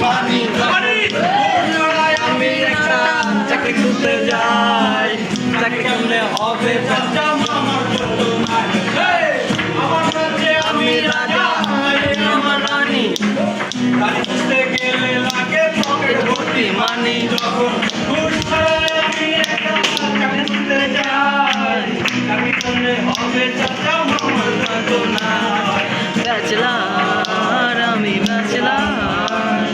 মানি আমি একটা চাকরি করতে যাই, চাকরি কেমনে হবে আমার যত নাই। আমার রাজ্যে আমি রাজা, আমার রানী, রানী খুঁজতে গেলে লাগে পকেট ভর্তি মানি। যখন ঘুষ ছাড়াই আমি একটা চাকরি করতে যাই, চাকরি কেমনে হবে আমার যত নাই। ব্যাচেলার আমি ব্যাচেলার,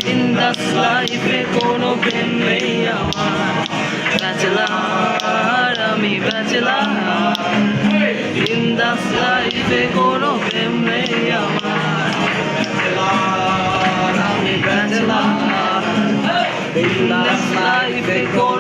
বিন্দাস লাইফে কোনো প্রেম নেই আমার। ব্যাচেলার আমি ব্যাচেলার, বিন্দাস লাইফে কোনো প্রেম নেই আমার। আমি ব্যাচেলার, বিন্দাস লাইফে কোনো